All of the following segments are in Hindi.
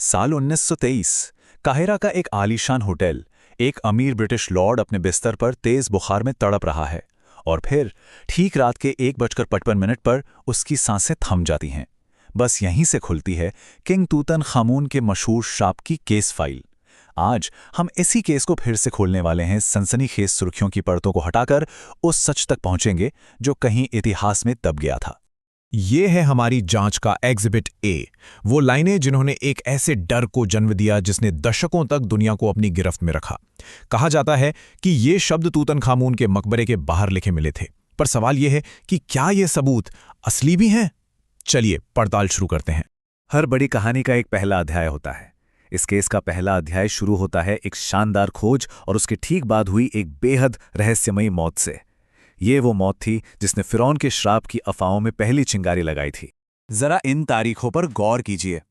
साल 1923 काहिरा का एक आलीशान होटल। एक अमीर ब्रिटिश लॉर्ड अपने बिस्तर पर तेज बुखार में तड़प रहा है और फिर ठीक रात के 1:55 पर उसकी सांसें थम जाती हैं। बस यहीं से खुलती है किंग तूतनखामून के मशहूर श्राप की केस फाइल। आज हम इसी केस को फिर से खोलने वाले हैं। सनसनीखेज सुर्खियों की परतों को हटाकर उस सच तक पहुंचेंगे जो कहीं इतिहास में दब गया था। ये है हमारी जांच का एग्जिबिट ए, वो लाइनें जिन्होंने एक ऐसे डर को जन्म दिया जिसने दशकों तक दुनिया को अपनी गिरफ्त में रखा। कहा जाता है कि ये शब्द तूतनखामून के मकबरे के बाहर लिखे मिले थे, पर सवाल यह है कि क्या ये सबूत असली भी हैं? चलिए पड़ताल शुरू करते हैं। हर बड़ी कहानी का एक पहला अध्याय होता है। इस केस का पहला अध्याय शुरू होता है एक शानदार खोज और उसके ठीक बाद हुई एक बेहद रहस्यमयी मौत से। ये वो मौत थी जिसने फिरौन के श्राप की अफवाहों में पहली चिंगारी लगाई थी। जरा इन तारीखों पर गौर कीजिए।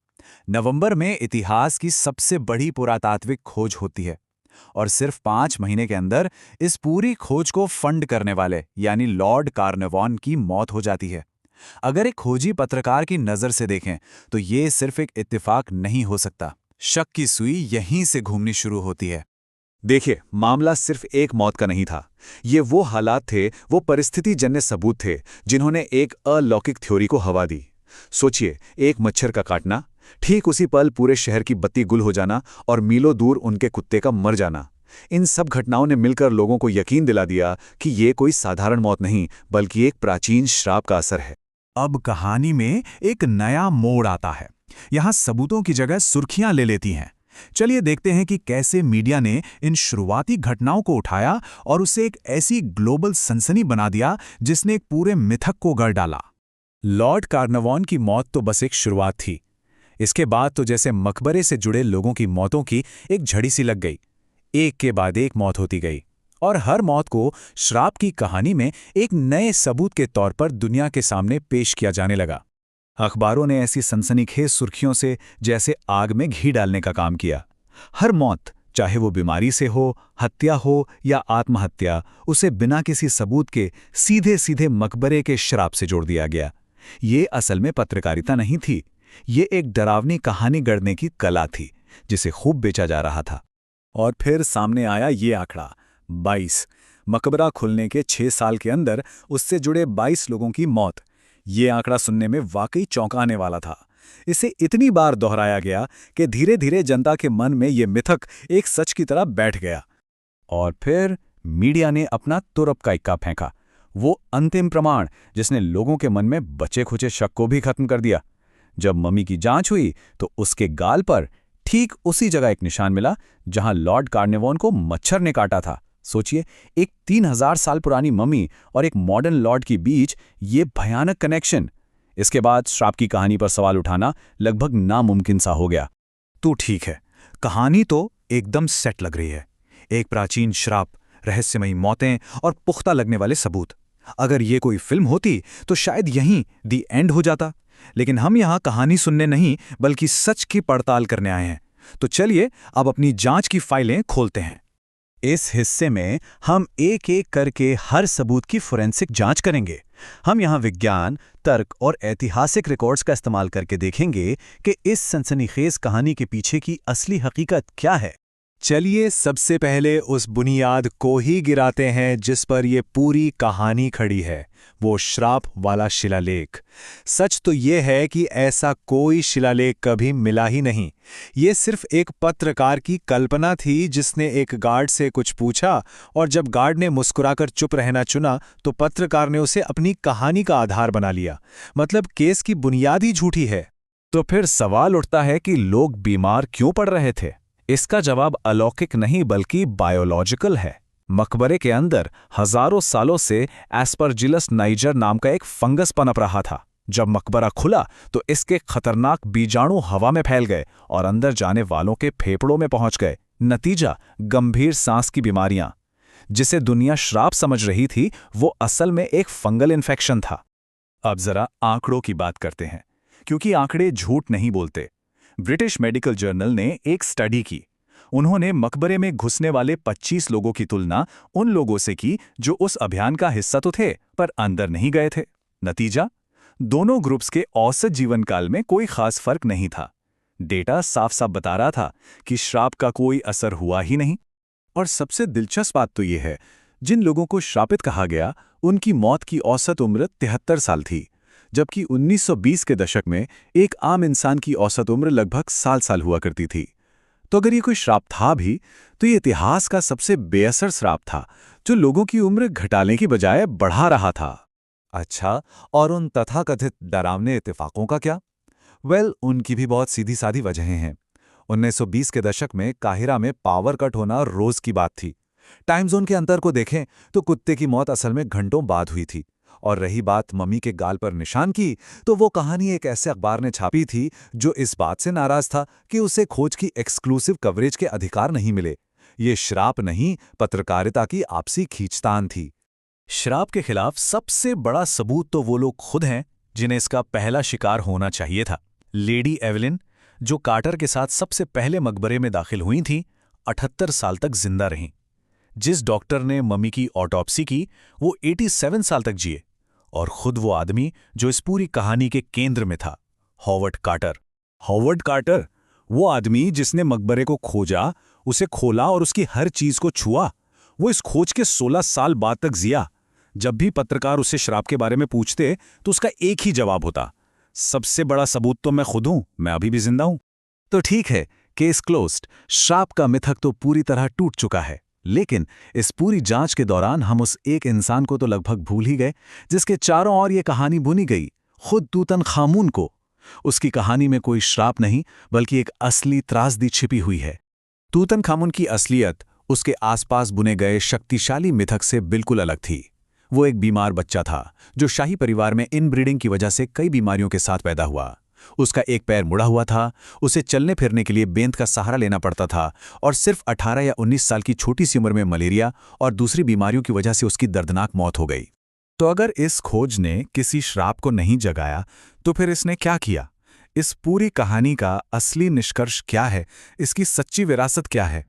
नवंबर में इतिहास की सबसे बड़ी पुरातात्विक खोज होती है और सिर्फ 5 महीने के अंदर इस पूरी खोज को फंड करने वाले यानी लॉर्ड कार्नवान की मौत हो जाती है। अगर एक खोजी पत्रकार की नज़र से देखें तो ये सिर्फ एक इत्तेफाक नहीं हो सकता। शक की सुई यहीं से घूमनी शुरू होती है। देखिए, मामला सिर्फ एक मौत का नहीं था। ये वो हालात थे, वो परिस्थिति जन्य सबूत थे जिन्होंने एक अलौकिक थ्योरी को हवा दी। सोचिए, एक मच्छर का काटना, ठीक उसी पल पूरे शहर की बत्ती गुल हो जाना और मीलों दूर उनके कुत्ते का मर जाना। इन सब घटनाओं ने मिलकर लोगों को यकीन दिला दिया कि ये कोई साधारण मौत नहीं बल्कि एक प्राचीन श्राप का असर है। अब कहानी में एक नया मोड़ आता है। यहां सबूतों की जगह सुर्खियां ले लेती हैं। चलिए देखते हैं कि कैसे मीडिया ने इन शुरुआती घटनाओं को उठाया और उसे एक ऐसी ग्लोबल सनसनी बना दिया जिसने एक पूरे मिथक को गढ़ डाला। लॉर्ड कार्नवान की मौत तो बस एक शुरुआत थी। इसके बाद तो जैसे मकबरे से जुड़े लोगों की मौतों की एक झड़ी सी लग गई। एक के बाद एक मौत होती गई और हर मौत को श्राप की कहानी में एक नए सबूत के तौर पर दुनिया के सामने पेश किया जाने लगा। अखबारों ने ऐसी सनसनीखेज सुर्खियों से जैसे आग में घी डालने का काम किया। हर मौत, चाहे वो बीमारी से हो, हत्या हो या आत्महत्या, उसे बिना किसी सबूत के सीधे सीधे मकबरे के श्राप से जोड़ दिया गया। ये असल में पत्रकारिता नहीं थी, ये एक डरावनी कहानी गढ़ने की कला थी जिसे खूब बेचा जा रहा था। और फिर सामने आया ये आंकड़ा 22। मकबरा खुलने के 6 साल के अंदर उससे जुड़े 22 लोगों की मौत। ये आंकड़ा सुनने में वाकई चौंकाने वाला था। इसे इतनी बार दोहराया गया कि धीरे धीरे जनता के मन में ये मिथक एक सच की तरह बैठ गया। और फिर मीडिया ने अपना तुरप का इक्का फेंका, वो अंतिम प्रमाण जिसने लोगों के मन में बचे खुचे शक को भी खत्म कर दिया। जब मम्मी की जांच हुई तो उसके गाल पर ठीक उसी जगह एक निशान मिला जहां लॉर्ड कार्नवान को मच्छर ने काटा था। सोचिए, एक 3000 साल पुरानी मम्मी और एक मॉडर्न लॉर्ड के बीच ये भयानक कनेक्शन। इसके बाद श्राप की कहानी पर सवाल उठाना लगभग नामुमकिन सा हो गया। तो ठीक है, कहानी तो एकदम सेट लग रही है। एक प्राचीन श्राप, रहस्यमयी मौतें और पुख्ता लगने वाले सबूत। अगर ये कोई फिल्म होती तो शायद यहीं दी एंड हो जाता, लेकिन हम यहाँ कहानी सुनने नहीं बल्कि सच की पड़ताल करने आए हैं। तो चलिए अब अपनी जांच की फाइलें खोलते हैं। इस हिस्से में हम एक एक करके हर सबूत की फोरेंसिक जांच करेंगे। हम यहाँ विज्ञान, तर्क और ऐतिहासिक रिकॉर्ड्स का इस्तेमाल करके देखेंगे कि इस सनसनीखेज कहानी के पीछे की असली हकीकत क्या है। चलिए सबसे पहले उस बुनियाद को ही गिराते हैं जिस पर ये पूरी कहानी खड़ी है, वो श्राप वाला शिलालेख। सच तो ये है कि ऐसा कोई शिलालेख कभी मिला ही नहीं। ये सिर्फ एक पत्रकार की कल्पना थी जिसने एक गार्ड से कुछ पूछा और जब गार्ड ने मुस्कुराकर चुप रहना चुना तो पत्रकार ने उसे अपनी कहानी का आधार बना लिया। मतलब केस की बुनियाद ही झूठी है। तो फिर सवाल उठता है कि लोग बीमार क्यों पड़ रहे थे? इसका जवाब अलौकिक नहीं बल्कि बायोलॉजिकल है। मकबरे के अंदर हजारों सालों से एस्परजिलस नाइजर नाम का एक फंगस पनप रहा था। जब मकबरा खुला तो इसके खतरनाक बीजाणु हवा में फैल गए और अंदर जाने वालों के फेफड़ों में पहुंच गए। नतीजा, गंभीर सांस की बीमारियां। जिसे दुनिया श्राप समझ रही थी वो असल में एक फंगल इन्फेक्शन था। अब जरा आंकड़ों की बात करते हैं, क्योंकि आंकड़े झूठ नहीं बोलते। ब्रिटिश मेडिकल जर्नल ने एक स्टडी की। उन्होंने मकबरे में घुसने वाले 25 लोगों की तुलना उन लोगों से की जो उस अभियान का हिस्सा तो थे पर अंदर नहीं गए थे। नतीजा, दोनों ग्रुप्स के औसत जीवन काल में कोई खास फर्क नहीं था। डेटा साफ साफ बता रहा था कि श्राप का कोई असर हुआ ही नहीं। और सबसे दिलचस्प बात तो ये है, जिन लोगों को श्रापित कहा गया उनकी मौत की औसत उम्र 73 साल थी, जबकि 1920 के दशक में एक आम इंसान की औसत उम्र लगभग 60 साल हुआ करती थी। तो अगर ये कोई श्राप था भी, तो ये इतिहास का सबसे बेअसर श्राप था, जो लोगों की उम्र घटाने की बजाय बढ़ा रहा था। अच्छा, और उन तथाकथित डरावने इत्तेफाकों का क्या? उनकी भी बहुत सीधी-सादी वजहें हैं। 1920 के दशक में काहिरा में पावर कट होना रोज की बात थी। टाइम जोन के अंतर को देखें तो कुत्ते की मौत असल में घंटों बाद हुई थी। और रही बात मम्मी के गाल पर निशान की, तो वो कहानी एक ऐसे अखबार ने छापी थी जो इस बात से नाराज था कि उसे खोज की एक्सक्लूसिव कवरेज के अधिकार नहीं मिले। ये श्राप नहीं, पत्रकारिता की आपसी खींचतान थी। श्राप के खिलाफ सबसे बड़ा सबूत तो वो लोग खुद हैं जिन्हें इसका पहला शिकार होना चाहिए था। लेडी एवलिन, जो कार्टर के साथ सबसे पहले मकबरे में दाखिल हुई थीं, 78 साल तक जिंदा रहीं। जिस डॉक्टर ने मम्मी की ऑटोप्सी की, वो 87 साल तक जिए। और खुद वो आदमी जो इस पूरी कहानी के केंद्र में था, हॉवर्ड कार्टर। हॉवर्ड कार्टर, वो आदमी जिसने मकबरे को खोजा, उसे खोला और उसकी हर चीज को छुआ। वो इस खोज के 16 साल बाद तक जिया। जब भी पत्रकार उससे श्राप के बारे में पूछते तो उसका एक ही जवाब होता, सबसे बड़ा सबूत तो मैं खुद हूं, मैं अभी भी जिंदा हूं। तो ठीक है, केस क्लोज्ड, श्राप का मिथक तो पूरी तरह टूट चुका है। लेकिन इस पूरी जांच के दौरान हम उस एक इंसान को तो लगभग भूल ही गए जिसके चारों ओर ये कहानी बुनी गई, खुद तूतनखामुन को। उसकी कहानी में कोई श्राप नहीं, बल्कि एक असली त्रासदी छिपी हुई है। तूतनखामुन की असलियत उसके आसपास बुने गए शक्तिशाली मिथक से बिल्कुल अलग थी। वो एक बीमार बच्चा था जो शाही परिवार में इनब्रीडिंग की वजह से कई बीमारियों के साथ पैदा हुआ। उसका एक पैर मुड़ा हुआ था, उसे चलने फिरने के लिए बेंत का सहारा लेना पड़ता था, और सिर्फ 18 या 19 साल की छोटी सी उम्र में मलेरिया और दूसरी बीमारियों की वजह से उसकी दर्दनाक मौत हो गई। तो अगर इस खोज ने किसी श्राप को नहीं जगाया, तो फिर इसने क्या किया? इस पूरी कहानी का असली निष्कर्ष क्या है? इसकी सच्ची विरासत क्या है?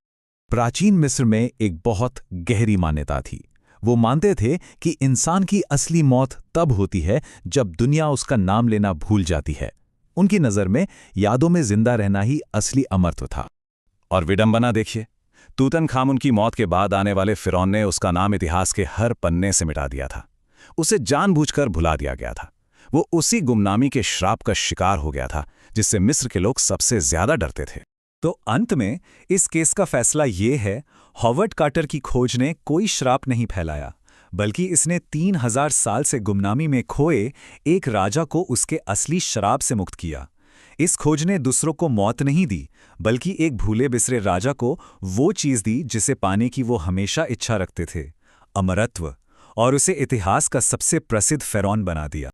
प्राचीन मिस्र में एक बहुत गहरी मान्यता थी। वो मानते थे कि इंसान की असली मौत तब होती है जब दुनिया उसका नाम लेना भूल जाती है। उनकी नज़र में यादों में जिंदा रहना ही असली अमरत्व था। और विडंबना देखिए, तूतनखामुन की मौत के बाद आने वाले फिरौन ने उसका नाम इतिहास के हर पन्ने से मिटा दिया था। उसे जानबूझकर भुला दिया गया था। वो उसी गुमनामी के श्राप का शिकार हो गया था जिससे मिस्र के लोग सबसे ज्यादा डरते थे। तो अंत में इस केस का फैसला ये है, हॉवर्ड कार्टर की खोज ने कोई श्राप नहीं फैलाया, बल्कि इसने 3000 साल से गुमनामी में खोए एक राजा को उसके असली श्राप से मुक्त किया। इस खोज ने दूसरों को मौत नहीं दी, बल्कि एक भूले बिसरे राजा को वो चीज दी जिसे पाने की वो हमेशा इच्छा रखते थे, अमरत्व, और उसे इतिहास का सबसे प्रसिद्ध फिरौन बना दिया।